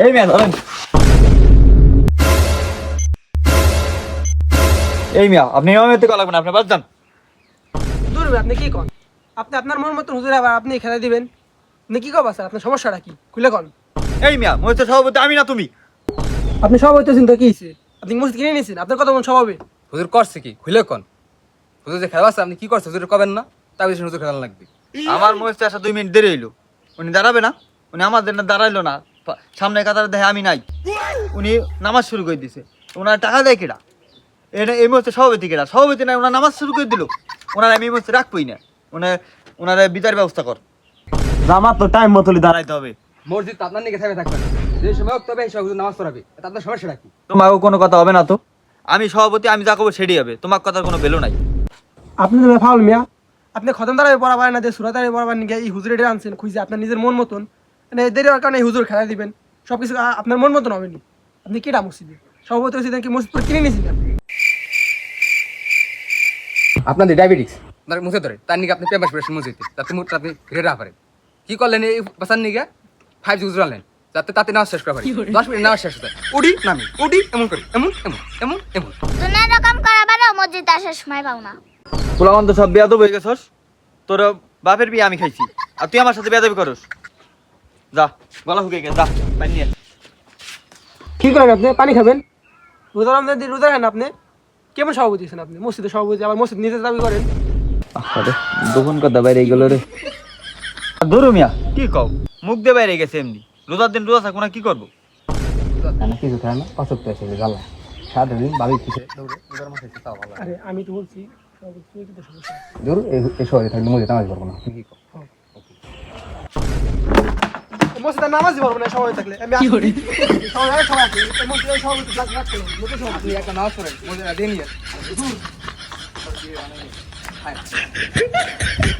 এই মিয়া ধরেন। এই মিয়া আপনি ইমামতি করা লাগবে না, আপনি বাদ যান। দূর ভাই, আপনি কি কন? আপনি আপনার মন মতন হুজুর আবার আপনি খেলা দিবেন? আপনি কি কব স্যার? আপনার সমস্যাটা কি খুলে কন। এই মিয়া মসজিদের সভাপতি আমি না তুমি। আপনি সব হইতেছেন তো কি হইছে? আপনি মুসজিদ কিনে নিয়েছেন, আপনার কথা মন স্বভাবে। হুজুর করছে কি খুলে কোন? হুজুর যে খেলা আছে আপনি কি করছেন হুজুর কবেন না? তাই বেশি হুজুর খেলা লাগবে। আমার মসজিদে আসা 2 মিনিট দেরি হইলো। উনি দাঁড়াবে না, উনি আমার জন্য দাঁড়াইলো না। সামনে কাতারে দেখে আমি নাই, উনি নামাজ শুরু করে দিছে। ওনার টাকা দেয় কেডা? এটা এই মসজিদের সভাপতি কেডা? সভাপতি নাই, ওনার নামাজ শুরু করে দিল। ওনার আমি এই মসজিদে রাখবই না। ওনার বিচার ব্যবস্থা কর। জামাত তো টাইম মতোই দাঁড়াইতে হবে। মসজিদ তো আপনার নিকে থাকবে থাকবে না। যে সময় হোক তবে এই সময় হুজুর নামাজ পড়াবে। এটা আপনার সমস্যাটা কি? তোমাকে কোনো কথা হবে না তো? আমি সভাপতি, আমি যা করবো সেটাই হবে, তোমার কথার কোনো ভ্যালু নাই। আপনি তো ফাউল মিয়া। আপনি খতম দাঁড়াবে পড়াবার না দিয়ে সুরা দাঁড়াবে পড়াবার নিয়ে এই হুজুর এটা আনছেন খুঁজে আপনার নিজের মন মতন। মানে এদের কারণে এই হুজুর খেলা দিবেন, সবকিছু আপনার মন মতন হবে নি। আপনি কিটা মসজিদে সভাপতি হয়েছেন কি মসজিদ কিনে নিয়েছিলেন? আপনাদের ডায়াবেটিস আপনার মুছে ধরে তার নিকে আপনি পেপার স্প্রেশন মসজিদে যাতে মুহূর্তে আপনি রেডা পারেন। কি করলেন এই বাসার নিকে 5 হুজুর আনলেন যাতে তাতে নামাজ শেষ করা পারি। 10 মিনিট নামাজ শেষ হতে উডি নামি উডি এমন করি এমন এমন এমন এমন দুনিয়া রকম করাবারও মসজিদ আসার সময় পাও না। পোলামান তো সব বেয়াদব হয়ে গেছস। তোর বাপের বিয়ে আমি খাইছি, আর তুই আমার সাথে বেয়াদবি করস। যা গলা শুকিয়ে গেছে, যা পানি নিয়ে আয়। কি করেন আপনি? পানি খাবেন? রোজা রমজান দিয়ে রোজা খান আপনি? কেমন সভাপতি হয়েছেন আপনি? মসজিদের সভাপতি, আবার মসজিদ নিজে দাবি করেন। আরে গোপন কথা বাইরে গেল রে। ধরু মিয়া কি কও, মুখ দিয়ে বাইরে গেছে এমনি। রোজার দিন রোজা থাকবো না, কি করবো? কিছু খায় না অসুস্থ আছে জ্বালা সারাদিন বাড়ি পিছে দৌড়ে রোজার মাসে তাও ভালো আরে আমি তো বলছি সভাপতি হয়ে কিন্তু সমস্যা। দূর এই শহরে থাকলে মসজিদে নামাজ পড়বো না কি কও? মসজিদে নামাজই পড়বো না সবাই থাকলে। আমি আসি। সবাই আরে সবাই আছে। এই মসজিদে সভাপতি ক্লাস ক্লাস করেন। নতুন সভাপতি। আপনি একটা নামাজ পড়েন মসজিদে দিয়ে নিয়ে